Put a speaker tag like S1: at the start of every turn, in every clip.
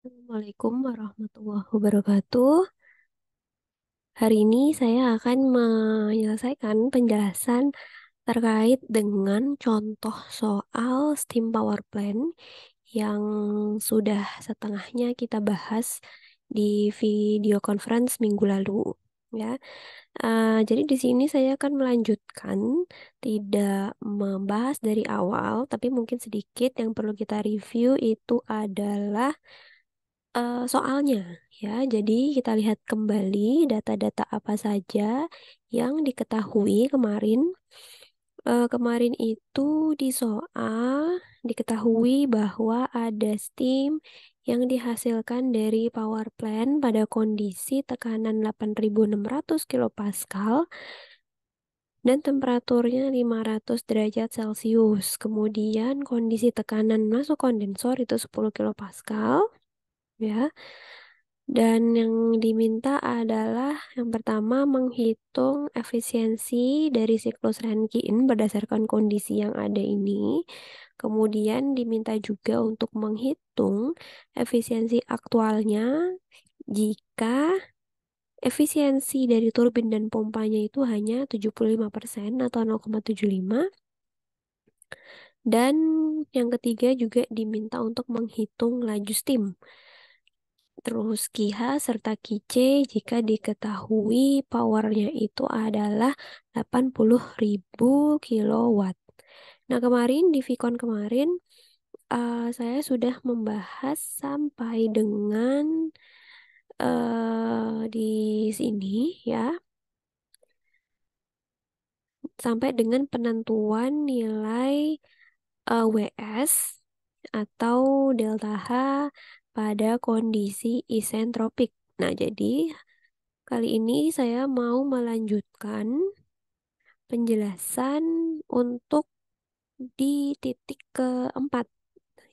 S1: Assalamualaikum warahmatullahi wabarakatuh. Hari ini saya akan menyelesaikan penjelasan terkait dengan contoh soal steam power plant yang sudah setengahnya kita bahas di video conference minggu lalu. Ya, jadi di sini saya akan melanjutkan, tidak membahas dari awal, tapi mungkin sedikit yang perlu kita review itu adalah soalnya ya. Jadi kita lihat kembali data-data apa saja yang diketahui kemarin. Kemarin itu di soal diketahui bahwa ada steam yang dihasilkan dari power plant pada kondisi tekanan 8.600 kilopascal dan temperaturnya 500 derajat Celcius. Kemudian kondisi tekanan masuk kondensor itu 10 kilopascal ya. Dan yang diminta adalah yang pertama menghitung efisiensi dari siklus Rankine berdasarkan kondisi yang ada ini. Kemudian diminta juga untuk menghitung efisiensi aktualnya jika efisiensi dari turbin dan pompanya itu hanya 75% atau 0,75. Dan yang ketiga juga diminta untuk menghitung laju steam. Terus Ki-H serta Ki-C jika diketahui powernya itu adalah 80.000 kilowatt. Nah, kemarin di Vicon kemarin saya sudah membahas sampai dengan di sini ya, sampai dengan penentuan nilai WS atau delta H pada kondisi isentropik. Nah, jadi kali ini saya mau melanjutkan penjelasan untuk di titik keempat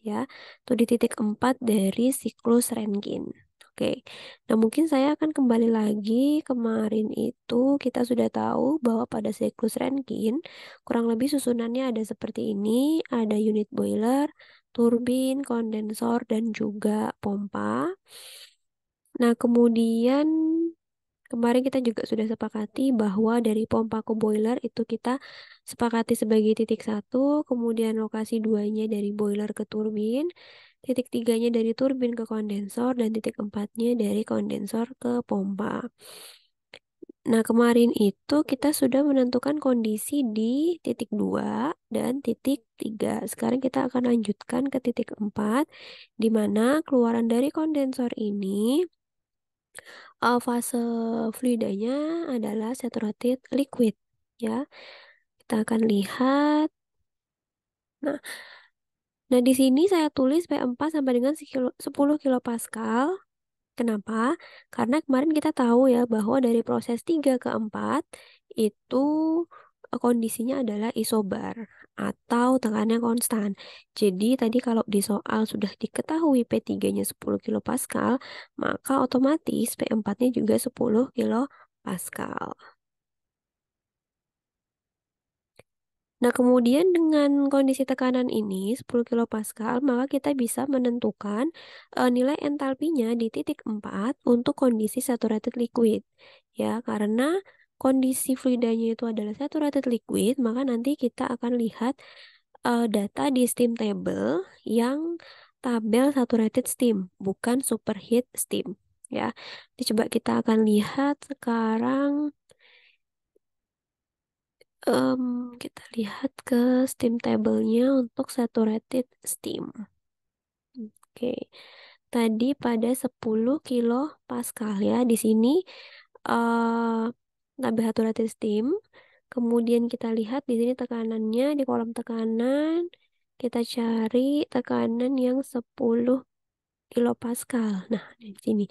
S1: ya, atau di titik keempat dari siklus Rankine. Oke, nah mungkin saya akan kembali lagi. Kemarin itu kita sudah tahu bahwa pada siklus Rankine kurang lebih susunannya ada seperti ini, ada unit boiler, turbin, kondensor, dan juga pompa. Nah, kemudian kemarin kita juga sudah sepakati bahwa dari pompa ke boiler itu kita sepakati sebagai titik satu, kemudian lokasi duanya dari boiler ke turbin, titik tiganya dari turbin ke kondensor, dan titik empatnya dari kondensor ke pompa. Nah, kemarin itu kita sudah menentukan kondisi di titik 2 dan titik 3. Sekarang kita akan lanjutkan ke titik 4, di mana keluaran dari kondensor ini fase fluidanya adalah saturated liquid ya. Kita akan lihat. Nah, di sini saya tulis P4 sampai dengan 10 kilopascal. Kenapa? Karena kemarin kita tahu ya bahwa dari proses 3 ke 4 itu kondisinya adalah isobar atau tekanannya konstan. Jadi tadi kalau di soal sudah diketahui P3-nya 10 kilopascal, maka otomatis P4-nya juga 10 kilopascal. Nah, kemudian dengan kondisi tekanan ini 10 kilopascal, maka kita bisa menentukan nilai entalpinya di titik 4 untuk kondisi saturated liquid. Ya, karena kondisi fluidanya itu adalah saturated liquid, maka nanti kita akan lihat data di steam table yang tabel saturated steam, bukan superheat steam. Ya, coba kita akan lihat sekarang. Em, Kita lihat ke steam table-nya untuk saturated steam. Oke, tadi pada 10 kilo pascal ya. Di sini tabel saturated steam. Kemudian kita lihat di sini tekanannya di kolom tekanan. Kita cari tekanan yang 10 kilopascal. Nah, di sini.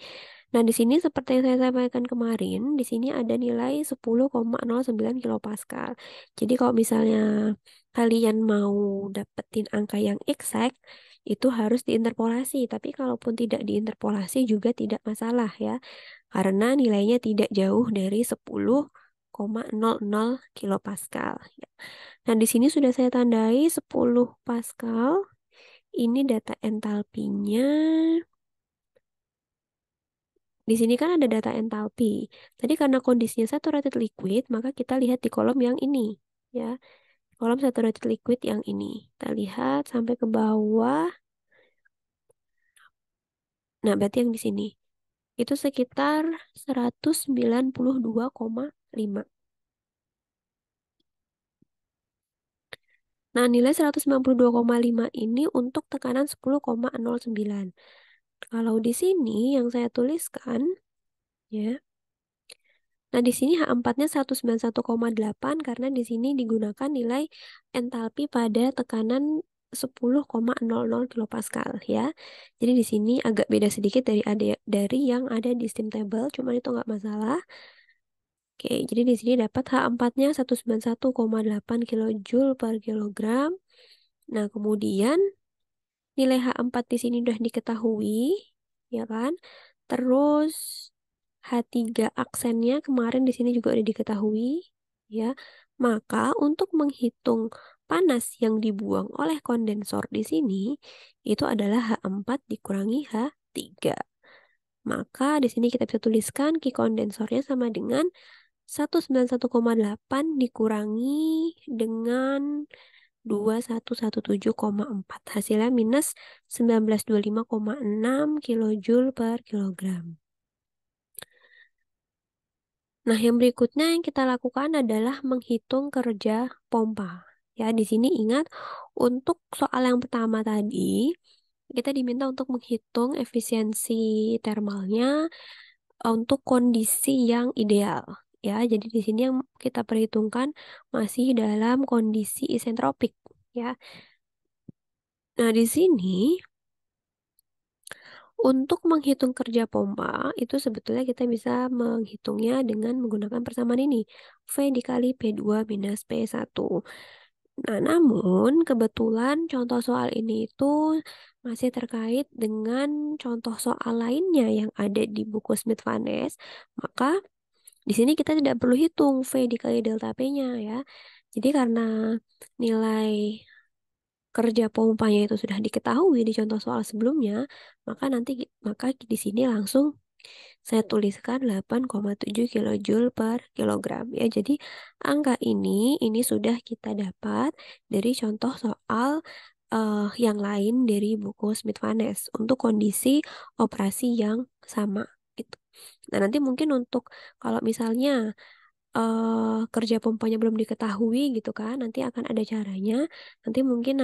S1: Nah, di sini seperti yang saya sampaikan kemarin, di sini ada nilai 10,09 kilopascal. Jadi kalau misalnya kalian mau dapetin angka yang exact, itu harus diinterpolasi. Tapi kalaupun tidak diinterpolasi juga tidak masalah ya, karena nilainya tidak jauh dari 10,00 kilopascal. Ya. Nah, di sini sudah saya tandai 10 pascal. Ini data entalpinya. Di sini kan ada data entalpi. Tadi karena kondisinya saturated liquid, maka kita lihat di kolom yang ini, ya. Kolom saturated liquid yang ini. Kita lihat sampai ke bawah. Nah, berarti yang di sini. Itu sekitar 192,5. Nah, nilai 192,5 ini untuk tekanan 10,09. Kalau di sini yang saya tuliskan, ya. Nah, di sini H4-nya 191,8 karena di sini digunakan nilai entalpi pada tekanan 10,00 kilopascal ya. Jadi di sini agak beda sedikit dari yang ada di steam table, cuman itu nggak masalah. Oke, jadi di sini dapat H4-nya 191,8 kilojoule per kilogram. Nah, kemudian nilai H4 di sini udah diketahui, ya kan? Terus H3 aksennya kemarin di sini juga udah diketahui, ya. Maka untuk menghitung panas yang dibuang oleh kondensor di sini itu adalah H4 dikurangi H3. Maka di sini kita bisa tuliskan Q kondensornya sama dengan 191,8 dikurangi dengan 2117,4. Hasilnya minus 1925,6 kilojoule per kilogram. Nah, yang berikutnya yang kita lakukan adalah menghitung kerja pompa. Ya, di sini ingat untuk soal yang pertama tadi, kita diminta untuk menghitung efisiensi termalnya untuk kondisi yang ideal. Ya, jadi di sini yang kita perhitungkan masih dalam kondisi isentropik. Ya, nah di sini untuk menghitung kerja pompa, itu sebetulnya kita bisa menghitungnya dengan menggunakan persamaan ini. V dikali P2 minus P1. Nah, namun kebetulan contoh soal ini itu masih terkait dengan contoh soal lainnya yang ada di buku Smith-Vaness. Maka di sini kita tidak perlu hitung V dikali delta P-nya ya. Jadi karena nilai kerja pompanya itu sudah diketahui di contoh soal sebelumnya, maka di sini langsung saya tuliskan 8,7 kilojoule per kilogram ya. Jadi angka ini sudah kita dapat dari contoh soal yang lain dari buku Smith-Vaness untuk kondisi operasi yang sama gitu. Nah, nanti mungkin untuk kalau misalnya kerja pompanya belum diketahui gitu kan, nanti akan ada caranya. Nanti mungkin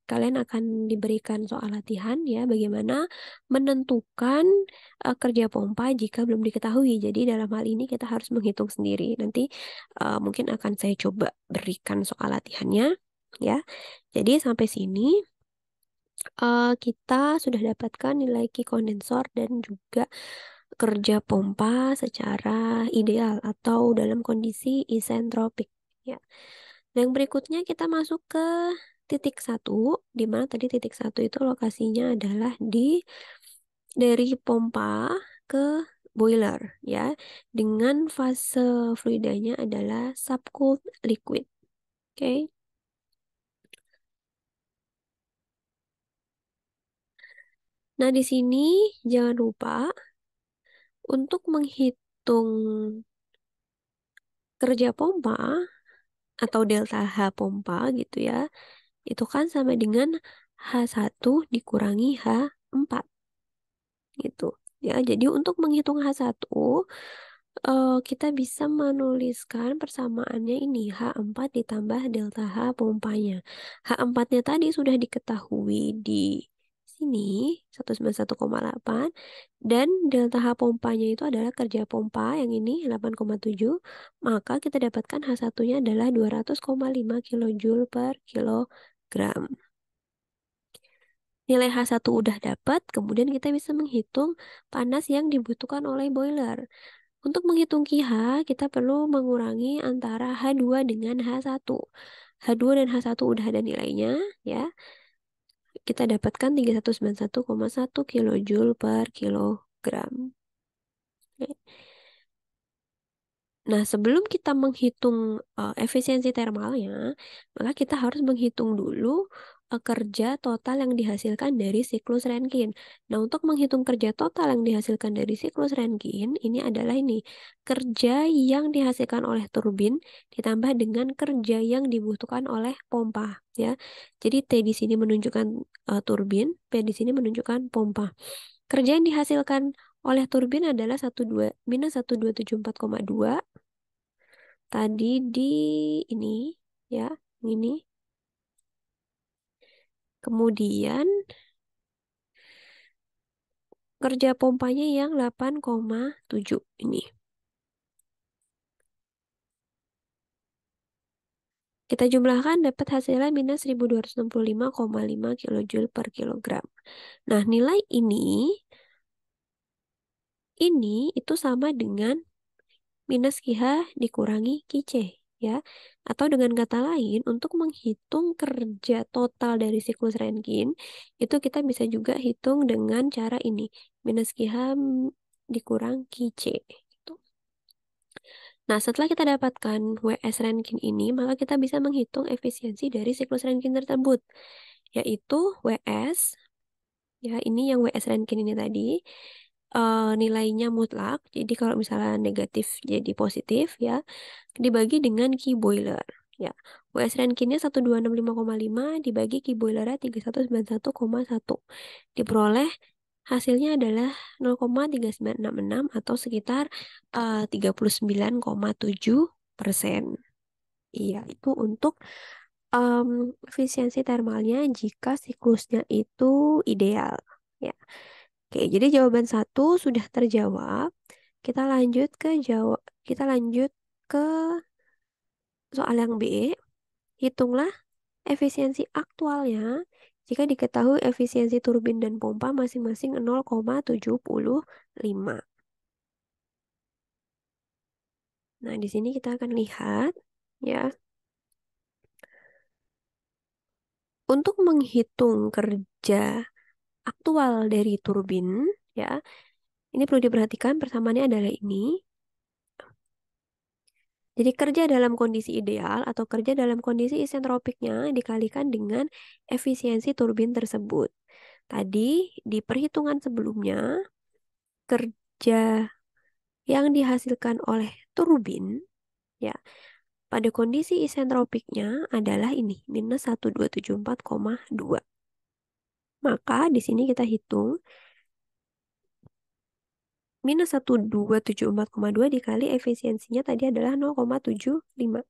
S1: kalian akan diberikan soal latihan ya, bagaimana menentukan kerja pompa jika belum diketahui. Jadi dalam hal ini kita harus menghitung sendiri. Nanti mungkin akan saya coba berikan soal latihannya ya. Jadi sampai sini kita sudah dapatkan nilai Q kondensor dan juga kerja pompa secara ideal atau dalam kondisi isentropik ya. Dan yang berikutnya kita masuk ke titik satu, di mana tadi titik satu itu lokasinya adalah dari pompa ke boiler ya, dengan fase fluidanya adalah subcooled liquid. Oke. Nah, di sini jangan lupa untuk menghitung kerja pompa atau delta H pompa gitu ya, itu kan sama dengan H1 dikurangi H4 gitu. Ya, jadi untuk menghitung H1 kita bisa menuliskan persamaannya ini H4 ditambah delta H pompanya. H4-nya tadi sudah diketahui di sini 191,8 dan delta H pompanya itu adalah kerja pompa yang ini 8,7, maka kita dapatkan H1-nya adalah 200,5 kilojoule per kilogram. Nilai H1 udah dapat, kemudian kita bisa menghitung panas yang dibutuhkan oleh boiler. Untuk menghitung QH, kita perlu mengurangi antara H2 dengan H1. H2 dan H1 udah ada nilainya, ya. Kita dapatkan 3191,1 kilojoule per kilogram. Oke. Nah, sebelum kita menghitung efisiensi termalnya, maka kita harus menghitung dulu kerja total yang dihasilkan dari siklus Rankine. Nah, untuk menghitung kerja total yang dihasilkan dari siklus Rankine, ini adalah ini, kerja yang dihasilkan oleh turbin ditambah dengan kerja yang dibutuhkan oleh pompa, ya. Jadi T di sini menunjukkan turbin, P di sini menunjukkan pompa. Kerja yang dihasilkan oleh turbin adalah 12 minus 1274,2 tadi di ini, ya, ini. Kemudian kerja pompanya yang 8,7 ini. Kita jumlahkan dapat hasilnya minus 1265,5 kilojoule per kilogram. Nah, nilai ini itu sama dengan minus QH dikurangi QC, ya. Atau dengan kata lain, untuk menghitung kerja total dari siklus Rankine, itu kita bisa juga hitung dengan cara ini, minus QH dikurang QC. Gitu. Nah, setelah kita dapatkan WS Rankine ini, maka kita bisa menghitung efisiensi dari siklus Rankine tersebut, yaitu WS, ya ini yang WS Rankine ini tadi, nilainya mutlak, jadi kalau misalnya negatif jadi positif, ya, dibagi dengan key boiler. Ya, WS Rankine-nya 1265,5 dibagi key boiler-nya 3191,1. Diperoleh hasilnya adalah 0,3966 atau sekitar 39,7%. Iya, itu untuk em, efisiensi termalnya jika siklusnya itu ideal. Ya. Oke, jadi jawaban satu sudah terjawab. Kita lanjut ke soal yang B. Hitunglah efisiensi aktualnya jika diketahui efisiensi turbin dan pompa masing-masing 0,75. Nah, di sini kita akan lihat, ya, untuk menghitung kerja aktual dari turbin, ya, ini perlu diperhatikan persamaannya adalah ini. Jadi kerja dalam kondisi ideal atau kerja dalam kondisi isentropiknya dikalikan dengan efisiensi turbin tersebut. Tadi di perhitungan sebelumnya, kerja yang dihasilkan oleh turbin, ya, pada kondisi isentropiknya adalah ini, minus 1274,2. Maka di sini kita hitung minus 1274,2 dikali efisiensinya tadi adalah 0,75.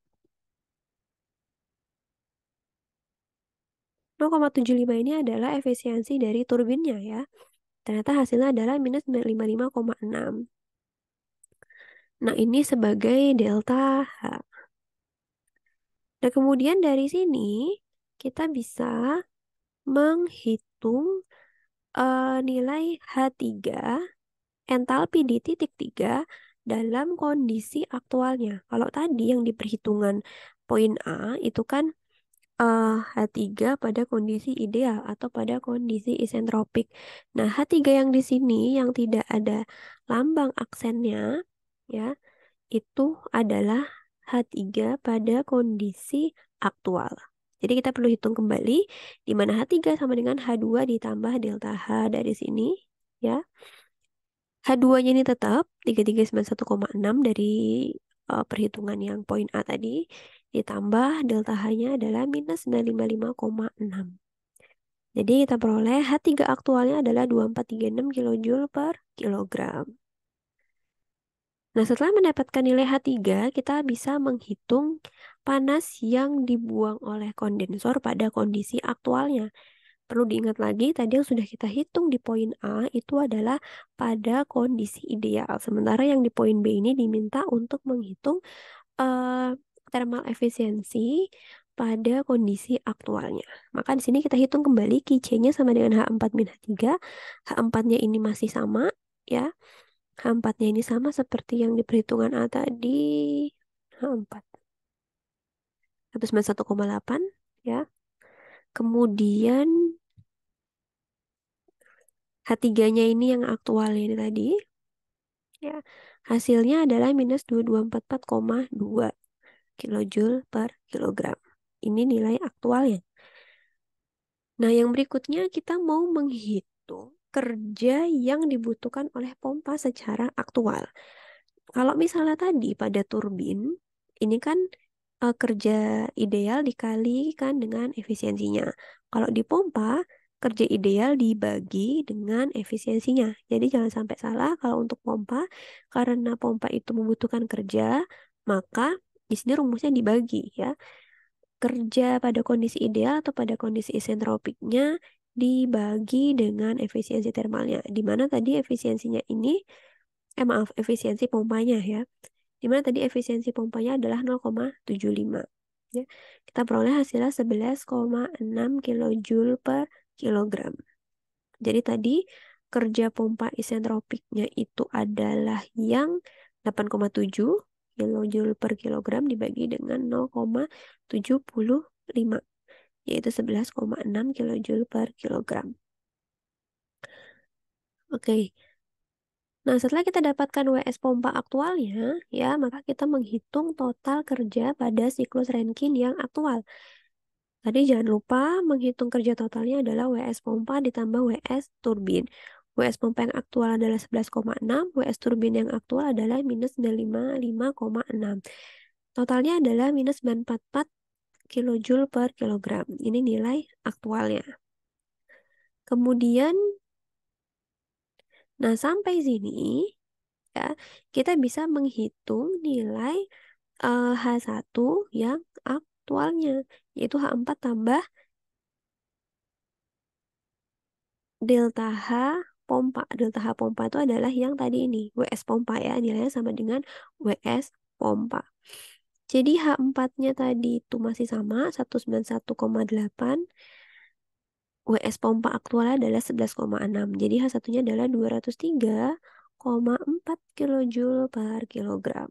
S1: 0,75 ini adalah efisiensi dari turbinnya, ya. Ternyata hasilnya adalah minus 55,6. Nah, ini sebagai delta H. Nah, kemudian dari sini kita bisa menghitung nilai H3, entalpi di titik 3 dalam kondisi aktualnya. Kalau tadi yang di perhitungan poin A itu kan H3 pada kondisi ideal atau pada kondisi isentropik. Nah, H3 yang di sini yang tidak ada lambang aksennya, ya, itu adalah H3 pada kondisi aktual. Jadi kita perlu hitung kembali di mana H3 sama dengan H2 ditambah delta H dari sini, ya. H2-nya ini tetap 3391,6 dari perhitungan yang poin A tadi, ditambah delta H-nya adalah minus 955,6. Jadi kita peroleh H3 aktualnya adalah 2436 kilojoule per kilogram. Nah, setelah mendapatkan nilai H3, kita bisa menghitung panas yang dibuang oleh kondensor pada kondisi aktualnya. Perlu diingat lagi, tadi yang sudah kita hitung di poin A itu adalah pada kondisi ideal. Sementara yang di poin B ini diminta untuk menghitung eh, thermal efisiensi pada kondisi aktualnya. Maka di sini kita hitung kembali QC-nya sama dengan H4 min H3. H4-nya ini masih sama, ya. H4-nya ini sama seperti yang di perhitungan A tadi. H4. 191,8, ya. Kemudian H3-nya ini yang aktualnya ini tadi. Ya, hasilnya adalah minus 2244,2 kilojoule per kilogram. Ini nilai aktualnya. Nah, yang berikutnya kita mau menghitung kerja yang dibutuhkan oleh pompa secara aktual. Kalau misalnya tadi pada turbin, ini kan kerja ideal dikalikan dengan efisiensinya. Kalau di pompa, kerja ideal dibagi dengan efisiensinya. Jadi jangan sampai salah kalau untuk pompa, karena pompa itu membutuhkan kerja, maka di sini rumusnya dibagi ya. Kerja pada kondisi ideal atau pada kondisi isentropiknya dibagi dengan efisiensi termalnya. Di mana tadi efisiensinya ini, maaf, efisiensi pompanya ya. Di mana tadi efisiensi pompanya adalah 0,75. Ya. Kita peroleh hasilnya 11,6 kilojoule per kilogram. Jadi tadi kerja pompa isentropiknya itu adalah yang 8,7 kilojoule per kilogram dibagi dengan 0,75, yaitu 11,6 kilojoule per kilogram. Oke. Nah, setelah kita dapatkan WS pompa aktualnya, ya, maka kita menghitung total kerja pada siklus Rankine yang aktual. Tadi jangan lupa menghitung kerja totalnya adalah WS pompa ditambah WS turbin. WS pompa yang aktual adalah 11,6, WS turbin yang aktual adalah minus 955,6. Totalnya adalah minus 944 kilojoule per kilogram. Ini nilai aktualnya. Kemudian, nah sampai sini ya, kita bisa menghitung nilai H1 yang aktualnya, yaitu H4 tambah delta H pompa. Delta H pompa itu adalah yang tadi ini, WS pompa ya, nilainya sama dengan WS pompa. Jadi H4-nya tadi itu masih sama, 191,8. WS pompa aktualnya adalah 11,6. Jadi H1-nya adalah 203,4 kilojoule per kilogram.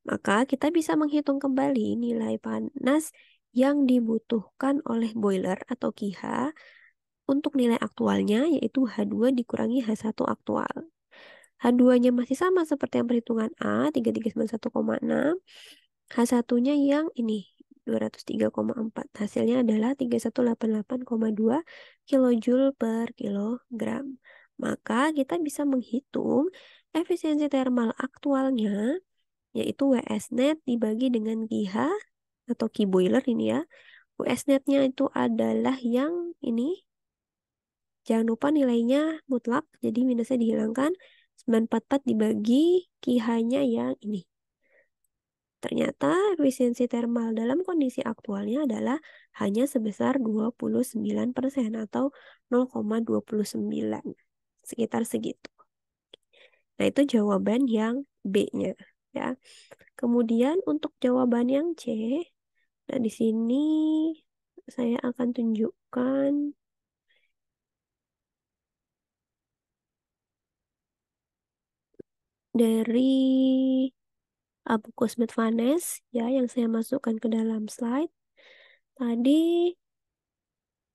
S1: Maka kita bisa menghitung kembali nilai panas yang dibutuhkan oleh boiler atau KIHA untuk nilai aktualnya, yaitu H2 dikurangi H1 aktual. H2-nya masih sama seperti yang perhitungan A, 3391,6. H1-nya yang ini, 203,4. Hasilnya adalah 3188,2 kilojoule per kilogram. Maka kita bisa menghitung efisiensi termal aktualnya, yaitu WS net dibagi dengan KIH atau key boiler ini ya. WS netnya itu adalah yang ini. Jangan lupa nilainya mutlak, jadi minusnya dihilangkan. 944 dibagi KIH-nya yang ini. Ternyata efisiensi termal dalam kondisi aktualnya adalah hanya sebesar 29% atau 0,29. Sekitar segitu. Nah, itu jawaban yang B-nya ya. Kemudian untuk jawaban yang C, nah di sini saya akan tunjukkan dari Abacus Medvanes ya yang saya masukkan ke dalam slide. Tadi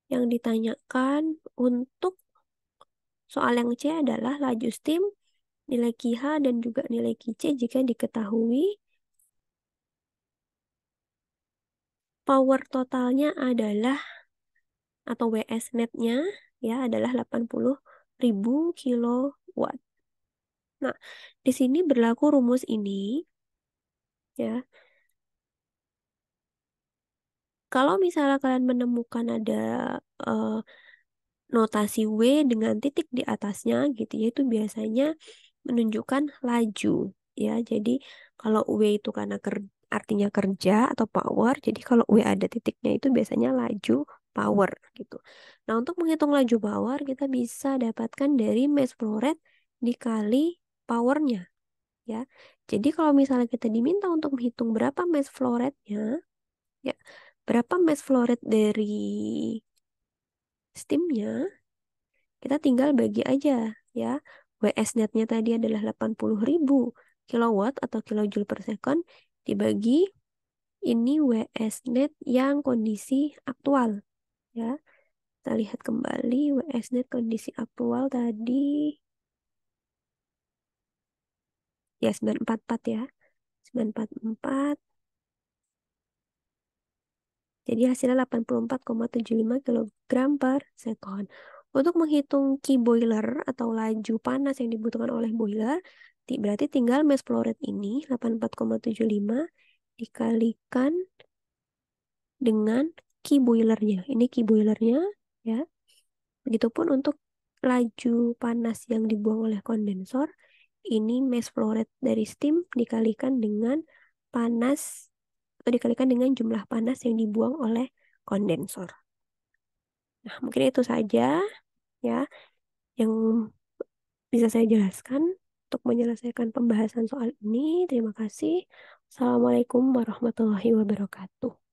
S1: yang ditanyakan untuk soal yang C adalah laju steam, nilai KIH dan juga nilai KIC jika diketahui power totalnya adalah atau WS netnya ya adalah 80.000 kilowatt. Nah, di sini berlaku rumus ini ya. Kalau misalnya kalian menemukan ada eh, notasi W dengan titik di atasnya gitu ya, itu biasanya menunjukkan laju ya. Jadi kalau W itu karena artinya kerja atau power, jadi kalau W ada titiknya itu biasanya laju power gitu. Nah, untuk menghitung laju power kita bisa dapatkan dari mass flow rate dikali powernya ya. Jadi kalau misalnya kita diminta untuk menghitung berapa mass flow rate-nya ya, berapa mass flow rate dari steamnya, kita tinggal bagi aja ya. WS netnya tadi adalah 80.000 kilowatt atau kilojoule per second dibagi ini WS net yang kondisi aktual ya. Kita lihat kembali WS net kondisi aktual tadi ya 944 ya. 944 Jadi hasilnya 84,75 kilogram per second. Untuk menghitung key boiler atau laju panas yang dibutuhkan oleh boiler, berarti tinggal mass flow rate ini 84,75 dikalikan dengan key boilernya. Ini key boilernya ya. Begitupun untuk laju panas yang dibuang oleh kondensor, ini mass flow rate dari steam dikalikan dengan panas atau dikalikan dengan jumlah panas yang dibuang oleh kondensor. Nah, mungkin itu saja ya yang bisa saya jelaskan untuk menyelesaikan pembahasan soal ini. Terima kasih. Assalamualaikum warahmatullahi wabarakatuh.